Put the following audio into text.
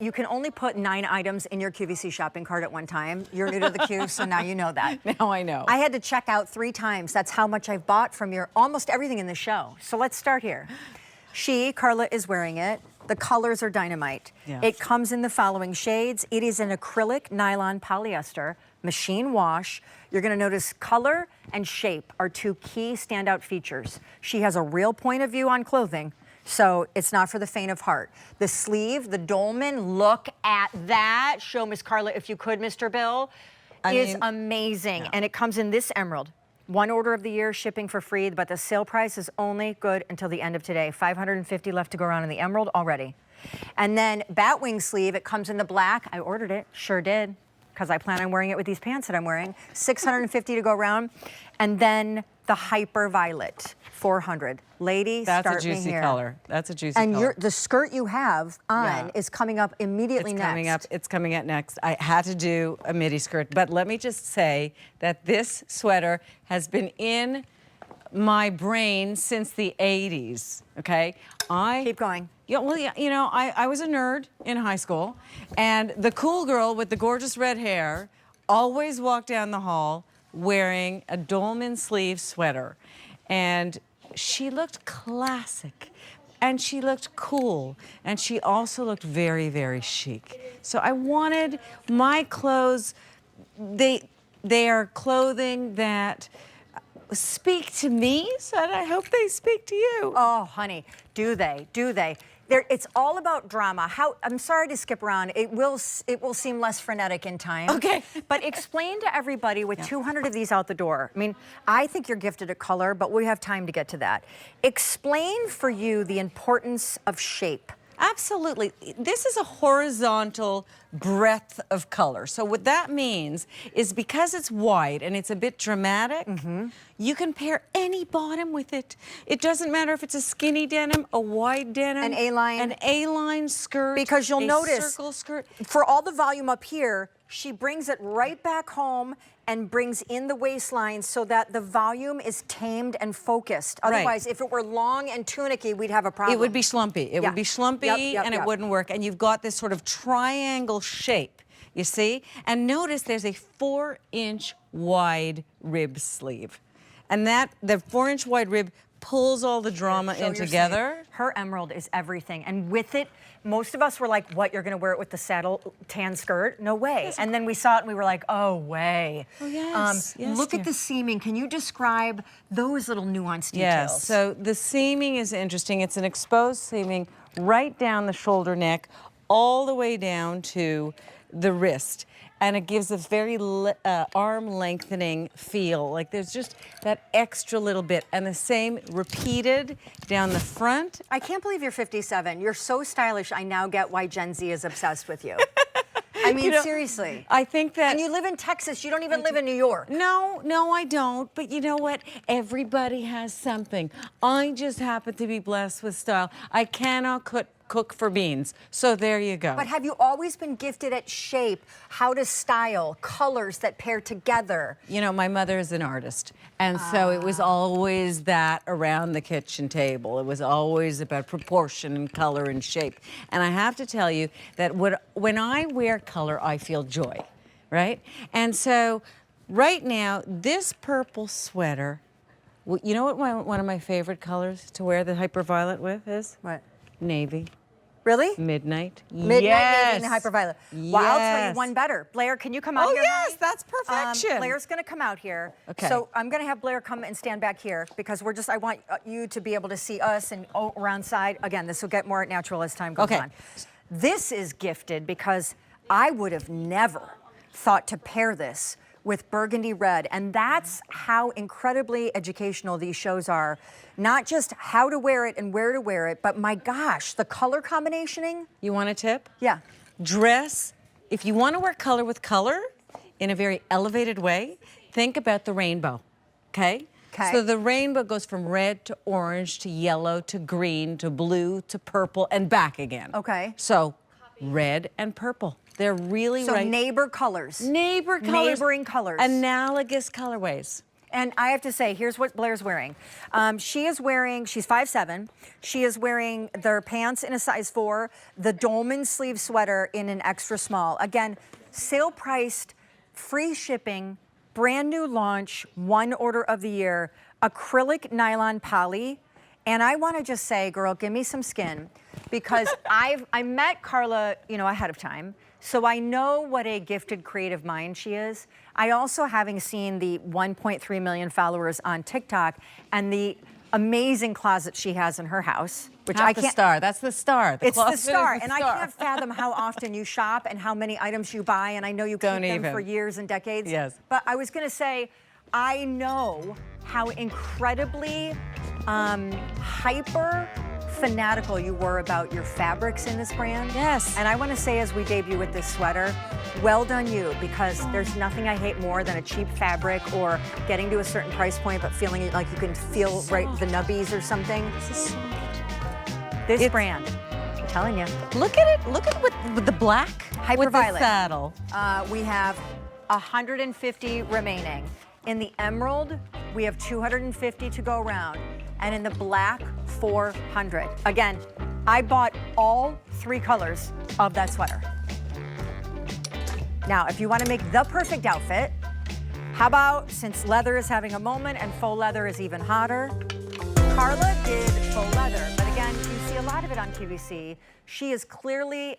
You can only put 9 items in your QVC shopping cart at one time. You're new to the Q, so now you know that. Now I know. I had to check out 3 times. That's how much I've bought from your almost everything in the show. So let's start here. Carla is wearing it. The colors are dynamite. Yes. It comes in the following shades. It is an acrylic nylon polyester, machine wash. You're gonna notice color and shape are 2 key standout features. She has a real point of view on clothing, so it's not for the faint of heart. The sleeve, the Dolman, look at that. Show Miss Carla if you could, Mr. Bill. Is amazing. Yeah. And it comes in this emerald. 1 order of the year, shipping for free, but the sale price is only good until the end of today. 550 left to go around in the emerald already. And then batwing sleeve, it comes in the black. I ordered it, sure did, because I plan on wearing it with these pants that I'm wearing. 650 to go around. And then the hyper violet, 400. Lady, that's start a juicy me here. color. That's a juicy color. And the skirt you have on is coming up immediately next. It's coming up next. I had to do a midi skirt, but let me just say that this sweater has been in my brain since the 80s, okay? Keep going. Yeah, well, yeah, you know, I was a nerd in high school, and the cool girl with the gorgeous red hair always walked down the hall wearing a Dolman sleeve sweater. And she looked classic, and she looked cool, and she also looked very, very chic. So I wanted my clothes, they are clothing that speak to me, so I hope they speak to you. Oh, honey, do they? Do they? It's all about drama. I'm sorry to skip around. It will seem less frenetic in time. Okay. But explain to everybody with 200 of these out the door. I mean, I think you're gifted a color, but we have time to get to that. Explain for you the importance of shape. Absolutely. This is a horizontal breadth of color. So what that means is because it's wide and it's a bit dramatic, you can pair any bottom with it. It doesn't matter if it's a skinny denim, a wide denim, an A-line skirt, because you'll notice circle skirt. For all the volume up here, she brings it right back home and brings in the waistline so that the volume is tamed and focused. Otherwise, if it were long and tunicky, we'd have a problem. It would be schlumpy. It would be schlumpy, and it wouldn't work. And you've got this sort of triangle shape, you see? And notice there's a 4-inch wide rib sleeve. And the 4-inch wide rib pulls all the drama in together. Her emerald is everything. And with it, most of us were like, what, you're gonna wear it with the saddle tan skirt? No way. Yes. And then we saw it and we were like, oh, way. Oh, yes. Look at the seaming. Can you describe those little nuanced details? Yes, so the seaming is interesting. It's an exposed seaming right down the shoulder neck, all the way down to the wrist. And it gives a very arm lengthening feel. Like there's just that extra little bit. And the same repeated down the front. I can't believe you're 57. You're so stylish. I now get why Gen Z is obsessed with you. I mean, seriously. I think that... And you live in Texas. You don't even live in New York. No, I don't. But you know what? Everybody has something. I just happen to be blessed with style. I cannot cook for beans. So there you go. But have you always been gifted at shape, how to style, colors that pair together? You know, my mother is an artist. And so it was always that around the kitchen table. It was always about proportion and color and shape. And I have to tell you that when I wear color, I feel joy, right? And so right now, this purple sweater, you know what one of my favorite colors to wear the hyperviolet with is? What? Navy. Really? Midnight. Midnight yes. Navy and hyperviolet. Yes. Well, I'll tell you one better. Blair, can you come out here? Oh, yes, that's perfection. Blair's going to come out here. Okay. So I'm going to have Blair come and stand back here because I want you to be able to see us and around side. Again, this will get more natural as time goes on. This is gifted because I would have never thought to pair this with burgundy red, and that's how incredibly educational these shows are. Not just how to wear it and where to wear it, but my gosh, the color combinationing. You want a tip? Yeah. Dress, if you want to wear color with color in a very elevated way, think about the rainbow, okay? Okay. So the rainbow goes from red to orange to yellow to green to blue to purple and back again. Okay. So red and purple. They're really neighbor colors. Neighbor colors. Neighboring colors. Analogous colorways. And I have to say, here's what Blair's wearing. She's 5'7". She is wearing their pants in a size 4, the Dolman sleeve sweater in an extra small. Again, sale priced, free shipping, brand new launch, one order of the year, acrylic nylon poly. And I want to just say, girl, give me some skin, because I met Carla, ahead of time. So I know what a gifted creative mind she is. I also, having seen the 1.3 million followers on TikTok and the amazing closet she has in her house, which I can't. That's the star. It's the star, and I can't fathom how often you shop and how many items you buy. And I know you keep them for years and decades. Yes. But I was going to say, I know how incredibly hyper fanatical you were about your fabrics in this brand. Yes. And I want to say, as we debut with this sweater, well done you, because there's nothing I hate more than a cheap fabric or getting to a certain price point but feeling like you can feel the nubbies or something. This brand, I'm telling you. Look at it. Look at with the black. Hyperviolet. With the saddle. We have 150 remaining. In the emerald, we have 250 to go around. And in the black, 400. Again, I bought all 3 colors of that sweater. Now, if you want to make the perfect outfit, how about, since leather is having a moment and faux leather is even hotter, Carla did faux leather, but again, you see a lot of it on QVC. She is clearly